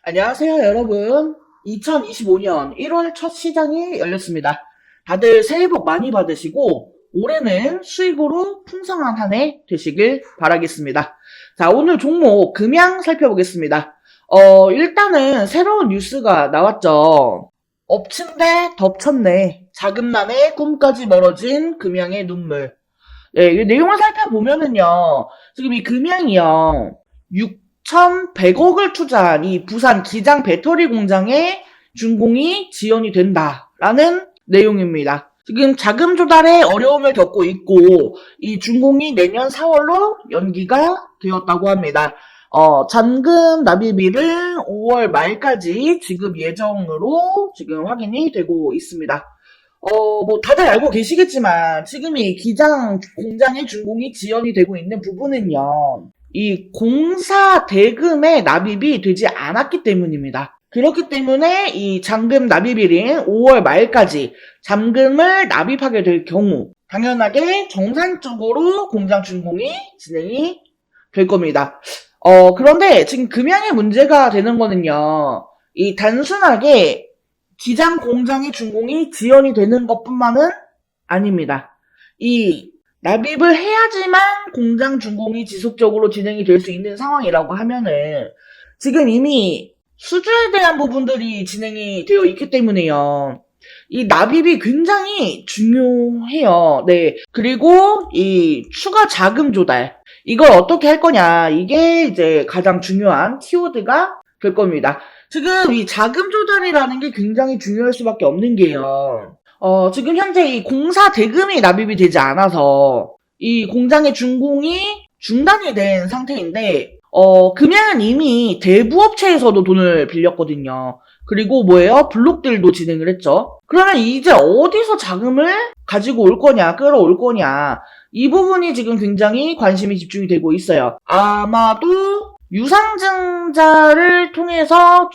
안녕하세요, 여러분. 2025년 1월 첫 시장이 열렸습니다. 다들 새해 복 많이 받으시고, 올해는 수익으로 풍성한 한 해 되시길 바라겠습니다. 자, 오늘 종목 금양 살펴보겠습니다. 일단은 새로운 뉴스가 나왔죠. 엎친 데 덮쳤네. 자금난에 꿈까지 멀어진 금양의 눈물. 네, 이 내용을 살펴보면은요, 지금 이 금양이요, 6,100억을 투자한 이 부산 기장 배터리 공장의 준공이 지연이 된다라는 내용입니다. 지금 자금 조달에 어려움을 겪고 있고, 이 준공이 내년 4월로 연기가 되었다고 합니다. 잔금 납입일은 5월 말까지 지급 예정으로 지금 확인이 되고 있습니다. 뭐 다들 알고 계시겠지만 지금 이 기장 공장의 준공이 지연이 되고 있는 부분은요, 이 공사 대금의 납입이 되지 않았기 때문입니다. 그렇기 때문에 이 잔금 납입일인 5월 말까지 잔금을 납입하게 될 경우 당연하게 정상적으로 공장 준공이 진행이 될 겁니다. 그런데 지금 금양의 문제가 되는 거는요, 이 단순하게 기장 공장의 준공이 지연이 되는 것뿐만은 아닙니다. 이 납입을 해야지만 공장 준공이 지속적으로 진행이 될 수 있는 상황이라고 하면은 지금 이미 수주에 대한 부분들이 진행이 되어 있기 때문에요. 이 납입이 굉장히 중요해요. 네. 그리고 이 추가 자금 조달. 이걸 어떻게 할 거냐. 이게 이제 가장 중요한 키워드가 될 겁니다. 지금 이 자금 조달이라는 게 굉장히 중요할 수밖에 없는 게요. 지금 현재 이 공사 대금이 납입이 되지 않아서 이 공장의 준공이 중단이 된 상태인데, 금양은 이미 대부업체에서도 돈을 빌렸거든요. 그리고 뭐예요? 블록들도 진행을 했죠. 그러면 이제 어디서 자금을 가지고 올 거냐, 끌어올 거냐, 이 부분이 지금 굉장히 관심이 집중이 되고 있어요. 아마도 유상증자를 통해서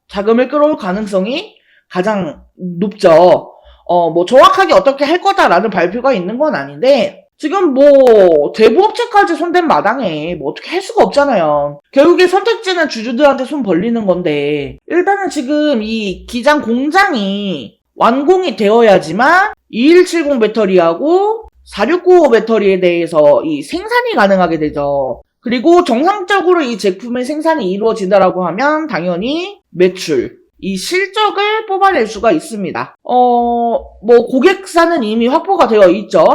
자금을 끌어올 가능성이 가장 높죠. 뭐 정확하게 어떻게 할 거다라는 발표가 있는 건 아닌데, 지금 뭐 대부업체까지 손댄 마당에 뭐 어떻게 할 수가 없잖아요. 결국에 선택지는 주주들한테 손 벌리는 건데, 일단은 지금 이 기장 공장이 완공이 되어야지만 2170 배터리하고 4695 배터리에 대해서 이 생산이 가능하게 되죠. 그리고 정상적으로 이 제품의 생산이 이루어진다라고 하면 당연히 매출, 이 실적을 뽑아낼 수가 있습니다. 뭐 고객사는 이미 확보가 되어 있죠.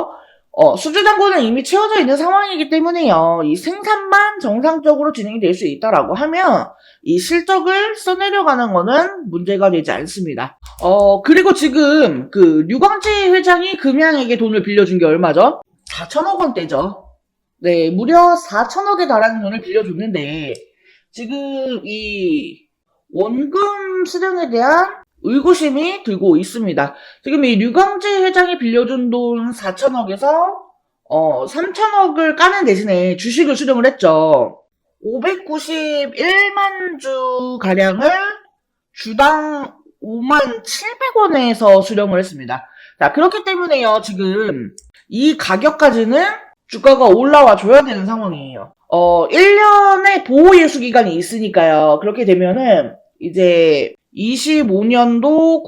수주 잔고는 이미 채워져 있는 상황이기 때문에요. 이 생산만 정상적으로 진행이 될 수 있다라고 하면 이 실적을 써내려가는 거는 문제가 되지 않습니다. 그리고 지금 그 류광지 회장이 금양에게 돈을 빌려준 게 얼마죠? 4천억 원대죠. 네, 무려 4천억에 달하는 돈을 빌려줬는데 지금 이 원금 수령에 대한 의구심이 들고 있습니다. 지금 이 류광지 회장이 빌려준 돈 4천억에서 3천억을 까는 대신에 주식을 수령을 했죠. 591만 주 가량을 주당 5만 700원에서 수령을 했습니다. 자, 그렇기 때문에요. 지금 이 가격까지는 주가가 올라와 줘야 되는 상황이에요. 1년의 보호 예수 기간이 있으니까요. 그렇게 되면은 이제 25년도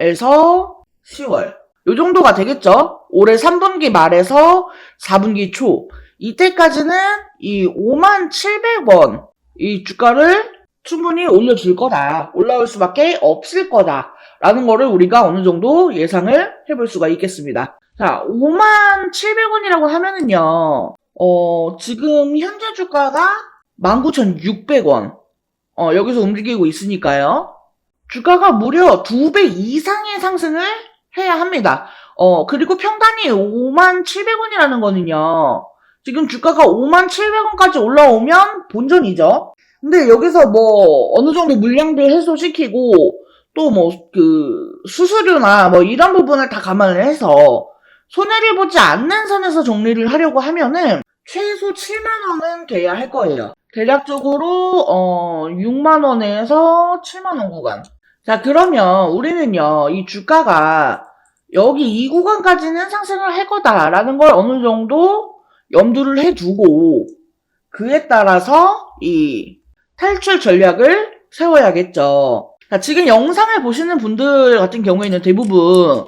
9월에서 10월 요 정도가 되겠죠. 올해 3분기 말에서 4분기 초 이때까지는 이 5만 700원 이 주가를 충분히 올려줄 거다. 올라올 수밖에 없을 거다. 라는 거를 우리가 어느 정도 예상을 해볼 수가 있겠습니다. 자, 5만 700원이라고 하면은요, 지금 현재 주가가 19,600원. 여기서 움직이고 있으니까요. 주가가 무려 2배 이상의 상승을 해야 합니다. 그리고 평단이 5만 700원이라는 거는요, 지금 주가가 5만 700원까지 올라오면 본전이죠. 근데 여기서 뭐, 어느 정도 물량들 해소시키고, 또 뭐, 수수료나 뭐 이런 부분을 다 감안을 해서, 손해를 보지 않는 선에서 정리를 하려고 하면은, 최소 7만원은 돼야 할 거예요. 대략적으로 6만원에서 7만원 구간. 자, 그러면 우리는요, 이 주가가 여기 이 구간까지는 상승을 할 거다라는 걸 어느 정도 염두를 해두고, 그에 따라서 이 탈출 전략을 세워야겠죠. 자, 지금 영상을 보시는 분들 같은 경우에는 대부분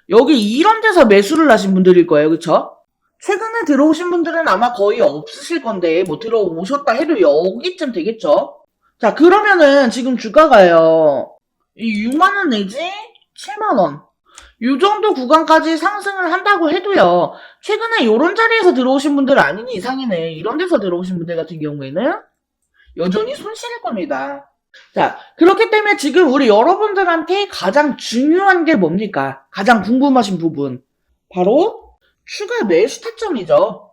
여기 이런 데서 매수를 하신 분들일 거예요. 그쵸? 최근에 들어오신 분들은 아마 거의 없으실 건데 뭐 들어오셨다 해도 여기쯤 되겠죠? 자, 그러면은 지금 주가가요. 이 6만원 내지 7만원 요 정도 구간까지 상승을 한다고 해도요. 최근에 요런 자리에서 들어오신 분들 아닌 이상이네. 이런 데서 들어오신 분들 같은 경우에는 여전히 손실일 겁니다. 자, 그렇기 때문에 지금 우리 여러분들한테 가장 중요한 게 뭡니까? 가장 궁금하신 부분. 바로 추가 매수 타점이죠.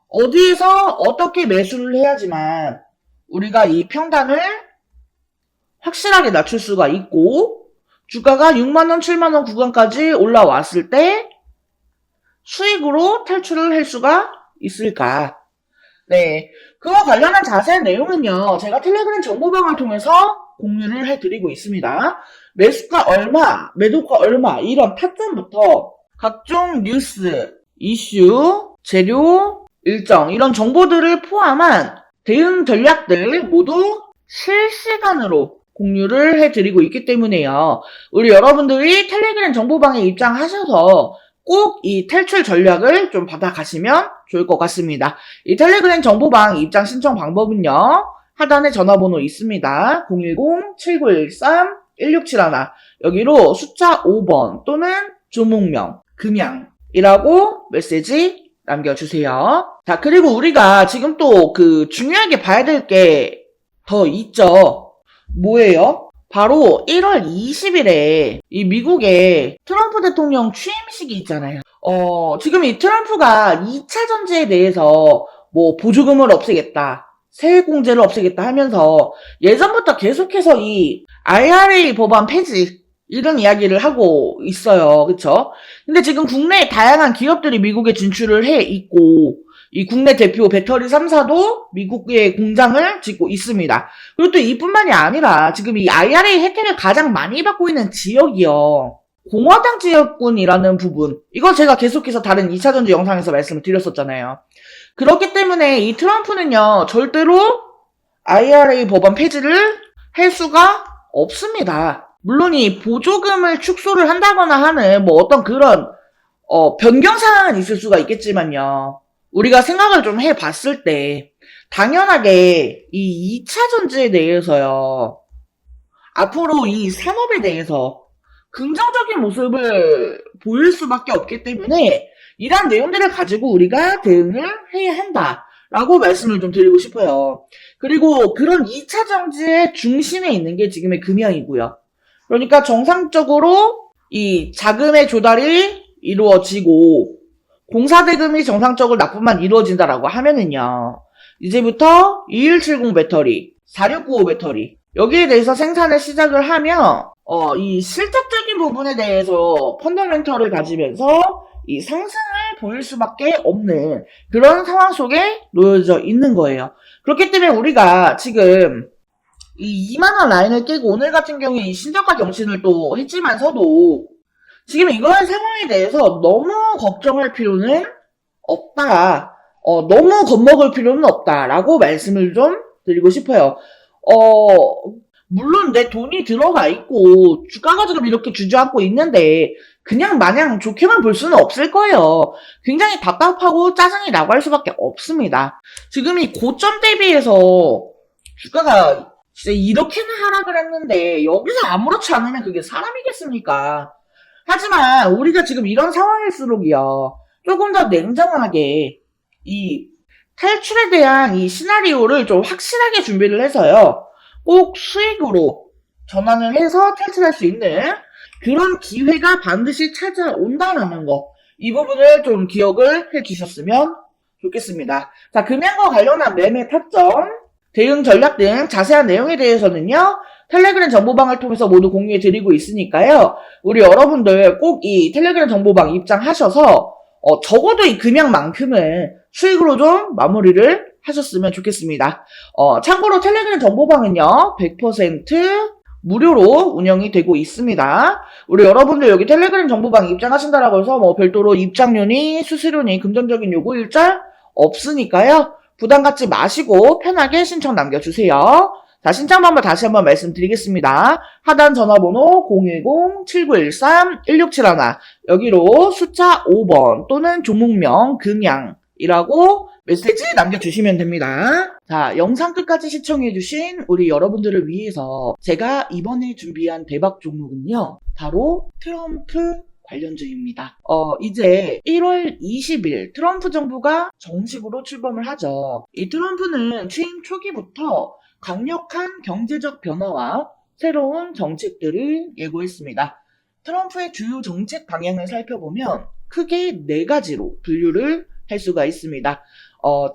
어디에서 어떻게 매수를 해야지만 우리가 이 평단을 확실하게 낮출 수가 있고 주가가 6만원, 7만원 구간까지 올라왔을 때 수익으로 탈출을 할 수가 있을까? 네. 그와 관련한 자세한 내용은요, 제가 텔레그램 정보방을 통해서 공유를 해드리고 있습니다. 매수가 얼마, 매도가 얼마, 이런 타점부터 각종 뉴스, 이슈, 재료, 일정, 이런 정보들을 포함한 대응 전략들 모두 실시간으로 공유를 해드리고 있기 때문에요. 우리 여러분들이 텔레그램 정보방에 입장하셔서 꼭 이 탈출 전략을 좀 받아가시면 좋을 것 같습니다. 이 텔레그램 정보방 입장 신청 방법은요. 하단에 전화번호 있습니다. 010-7913-1671 여기로 숫자 5번 또는 종목명, 금양이라고 메시지 남겨주세요. 자, 그리고 우리가 지금 또 중요하게 봐야 될 게 더 있죠. 뭐예요? 바로 1월 20일에 이 미국의 트럼프 대통령 취임식이 있잖아요. 지금 이 트럼프가 2차 전지에 대해서 뭐 보조금을 없애겠다, 세액공제를 없애겠다 하면서 예전부터 계속해서 이 IRA 법안 폐지 이런 이야기를 하고 있어요. 그쵸? 근데 지금 국내에 다양한 기업들이 미국에 진출을 해 있고 이 국내 대표 배터리 3사도 미국에 공장을 짓고 있습니다. 그리고 또 이뿐만이 아니라 지금 이 IRA 혜택을 가장 많이 받고 있는 지역이요. 공화당 지역군이라는 부분. 이거 제가 계속해서 다른 2차전지 영상에서 말씀을 드렸었잖아요. 그렇기 때문에 이 트럼프는요. 절대로 IRA 법안 폐지를 할 수가 없습니다. 물론 이 보조금을 축소를 한다거나 하는 뭐 어떤 그런 변경사항은 있을 수가 있겠지만요. 우리가 생각을 좀 해봤을 때 당연하게 이 2차 전지에 대해서요. 앞으로 이 산업에 대해서 긍정적인 모습을 보일 수밖에 없기 때문에 이러한 내용들을 가지고 우리가 대응을 해야 한다라고 말씀을 좀 드리고 싶어요. 그리고 그런 2차 전지의 중심에 있는 게 지금의 금양이고요. 그러니까 정상적으로 이 자금의 조달이 이루어지고 공사대금이 정상적으로 납부만 이루어진다라고 하면은요. 이제부터 2170 배터리, 4695 배터리 여기에 대해서 생산을 시작을 하면 이 실적적인 부분에 대해서 펀더멘털을 가지면서 이 상승을 보일 수밖에 없는 그런 상황 속에 놓여져 있는 거예요. 그렇기 때문에 우리가 지금 이 2만원 라인을 깨고 오늘 같은 경우에 이 신저가 경신을 또 했지만서도 지금 이런 상황에 대해서 너무 걱정할 필요는 없다. 너무 겁먹을 필요는 없다라고 말씀을 좀 드리고 싶어요. 물론 내 돈이 들어가 있고 주가가 지금 이렇게 주저앉고 있는데 그냥 마냥 좋게만 볼 수는 없을 거예요. 굉장히 답답하고 짜증이 나고 할 수밖에 없습니다. 지금 이 고점 대비해서 주가가 진짜 이렇게나 하락을 했는데 여기서 아무렇지 않으면 그게 사람이겠습니까? 하지만 우리가 지금 이런 상황일수록이요. 조금 더 냉정하게 이 탈출에 대한 이 시나리오를 좀 확실하게 준비를 해서요. 꼭 수익으로 전환을 해서 탈출할 수 있는 그런 기회가 반드시 찾아온다는 거. 이 부분을 좀 기억을 해 주셨으면 좋겠습니다. 자, 금양과 관련한 매매 타점, 대응 전략 등 자세한 내용에 대해서는요. 텔레그램 정보방을 통해서 모두 공유해 드리고 있으니까요. 우리 여러분들 꼭 이 텔레그램 정보방 입장하셔서 적어도 이 금양만큼은 수익으로 좀 마무리를 하셨으면 좋겠습니다. 참고로 텔레그램 정보방은요. 100% 무료로 운영이 되고 있습니다. 우리 여러분들 여기 텔레그램 정보방 입장하신다라고 해서 뭐 별도로 입장료니 수수료니 금전적인 요구 일절 없으니까요. 부담 갖지 마시고 편하게 신청 남겨주세요. 자, 신청 방법 다시 한번 말씀드리겠습니다. 하단 전화번호 010-7913-1671 여기로 숫자 5번 또는 종목명 금양이라고 메시지 남겨주시면 됩니다. 자, 영상 끝까지 시청해주신 우리 여러분들을 위해서 제가 이번에 준비한 대박 종목은요, 바로 트럼프 관련주입니다. 이제 1월 20일 트럼프 정부가 정식으로 출범을 하죠. 이 트럼프는 취임 초기부터 강력한 경제적 변화와 새로운 정책들을 예고했습니다. 트럼프의 주요 정책 방향을 살펴보면 크게 4가지로 분류를 할 수가 있습니다.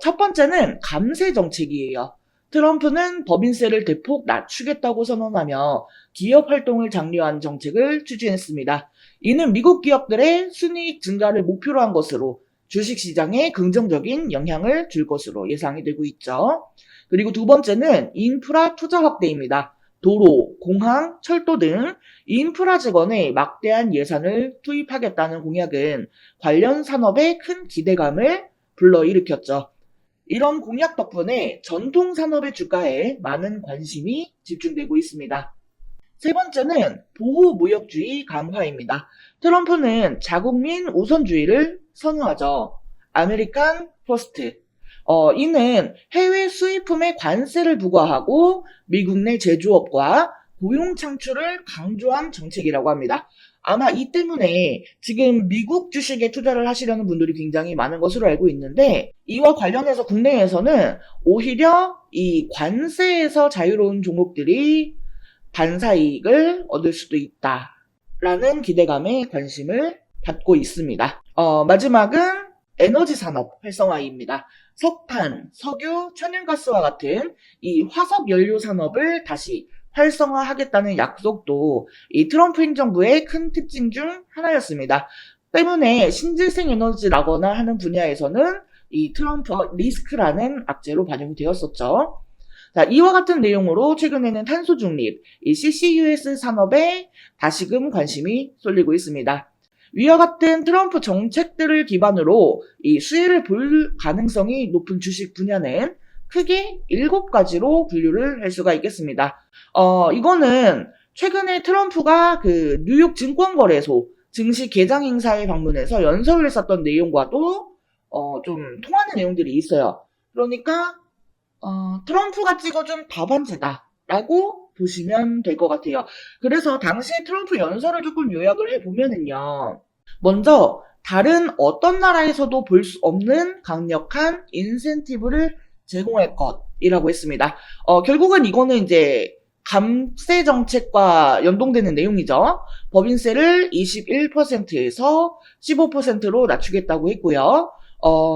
첫 번째는 감세 정책이에요. 트럼프는 법인세를 대폭 낮추겠다고 선언하며 기업 활동을 장려한 정책을 추진했습니다. 이는 미국 기업들의 순이익 증가를 목표로 한 것으로 주식시장에 긍정적인 영향을 줄 것으로 예상이 되고 있죠. 그리고 두 번째는 인프라 투자 확대입니다. 도로, 공항, 철도 등 인프라 재건에 막대한 예산을 투입하겠다는 공약은 관련 산업에 큰 기대감을 불러일으켰죠. 이런 공약 덕분에 전통 산업의 주가에 많은 관심이 집중되고 있습니다. 세 번째는 보호무역주의 강화입니다. 트럼프는 자국민 우선주의를 선호하죠. 아메리칸 퍼스트. 이는 해외 수입품에 관세를 부과하고 미국 내 제조업과 고용 창출을 강조한 정책이라고 합니다. 아마 이 때문에 지금 미국 주식에 투자를 하시려는 분들이 굉장히 많은 것으로 알고 있는데, 이와 관련해서 국내에서는 오히려 이 관세에서 자유로운 종목들이 반사이익을 얻을 수도 있다라는 기대감에 관심을 받고 있습니다. 마지막은 에너지 산업 활성화입니다. 석탄, 석유, 천연가스와 같은 이 화석 연료 산업을 다시 활성화하겠다는 약속도 이 트럼프 행정부의 큰 특징 중 하나였습니다. 때문에 신재생 에너지라거나 하는 분야에서는 이 트럼프 리스크라는 악재로 반영이 되었었죠. 자, 이와 같은 내용으로 최근에는 탄소 중립, 이 CCUS 산업에 다시금 관심이 쏠리고 있습니다. 위와 같은 트럼프 정책들을 기반으로 이 수혜를 볼 가능성이 높은 주식 분야는 크게 7가지로 분류를 할 수가 있겠습니다. 이거는 최근에 트럼프가 그 뉴욕 증권거래소 증시 개장 행사에 방문해서 연설을 했었던 내용과도 좀 통하는 내용들이 있어요. 그러니까 트럼프가 찍어준 답안제다라고 보시면 될 것 같아요. 그래서 당시에 트럼프 연설을 조금 요약을 해보면은요. 먼저 다른 어떤 나라에서도 볼 수 없는 강력한 인센티브를 제공할 것이라고 했습니다. 결국은 이거는 이제 감세 정책과 연동되는 내용이죠. 법인세를 21%에서 15%로 낮추겠다고 했고요.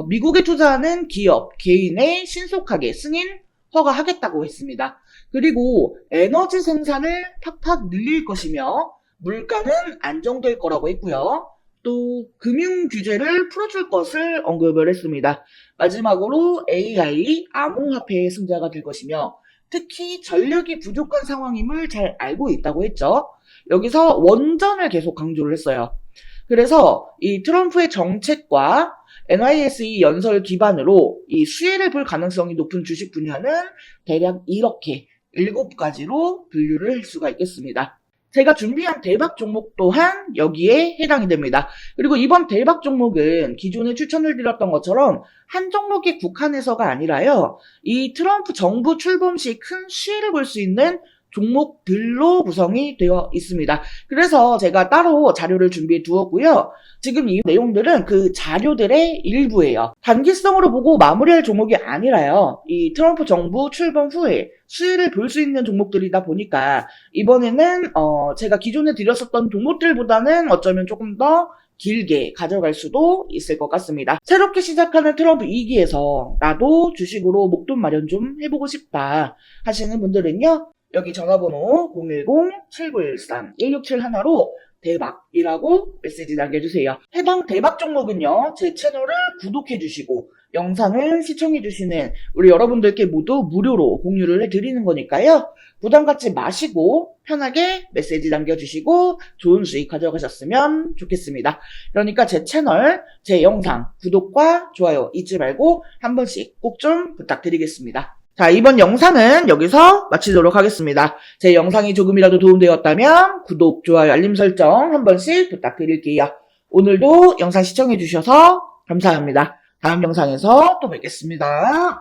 미국에 투자하는 기업, 개인에 신속하게 승인 허가하겠다고 했습니다. 그리고 에너지 생산을 팍팍 늘릴 것이며 물가는 안정될 거라고 했고요. 또 금융 규제를 풀어줄 것을 언급을 했습니다. 마지막으로 AI, 암호화폐의 승자가 될 것이며 특히 전력이 부족한 상황임을 잘 알고 있다고 했죠. 여기서 원전을 계속 강조를 했어요. 그래서 이 트럼프의 정책과 NYSE 연설 기반으로 이 수혜를 볼 가능성이 높은 주식 분야는 대략 이렇게 7가지로 분류를 할 수가 있겠습니다. 제가 준비한 대박 종목 또한 여기에 해당이 됩니다. 그리고 이번 대박 종목은 기존에 추천을 드렸던 것처럼 한 종목에 국한해서가 아니라요. 이 트럼프 정부 출범 시 큰 수혜를 볼 수 있는 종목들로 구성이 되어 있습니다. 그래서 제가 따로 자료를 준비해 두었고요. 지금 이 내용들은 그 자료들의 일부예요. 단기성으로 보고 마무리할 종목이 아니라요. 이 트럼프 정부 출범 후에 수혜를 볼 수 있는 종목들이다 보니까 이번에는 제가 기존에 드렸었던 종목들보다는 어쩌면 조금 더 길게 가져갈 수도 있을 것 같습니다. 새롭게 시작하는 트럼프 2기에서 나도 주식으로 목돈 마련 좀 해보고 싶다 하시는 분들은요. 여기 전화번호 010-7913-1671로 대박이라고 메시지 남겨주세요. 해당 대박 종목은요. 제 채널을 구독해주시고 영상을 시청해주시는 우리 여러분들께 모두 무료로 공유를 해드리는 거니까요. 부담 갖지 마시고 편하게 메시지 남겨주시고 좋은 수익 가져가셨으면 좋겠습니다. 그러니까 제 채널, 제 영상 구독과 좋아요 잊지 말고 한 번씩 꼭 좀 부탁드리겠습니다. 자, 이번 영상은 여기서 마치도록 하겠습니다. 제 영상이 조금이라도 도움되었다면 구독, 좋아요, 알림 설정 한 번씩 부탁드릴게요. 오늘도 영상 시청해주셔서 감사합니다. 다음 영상에서 또 뵙겠습니다.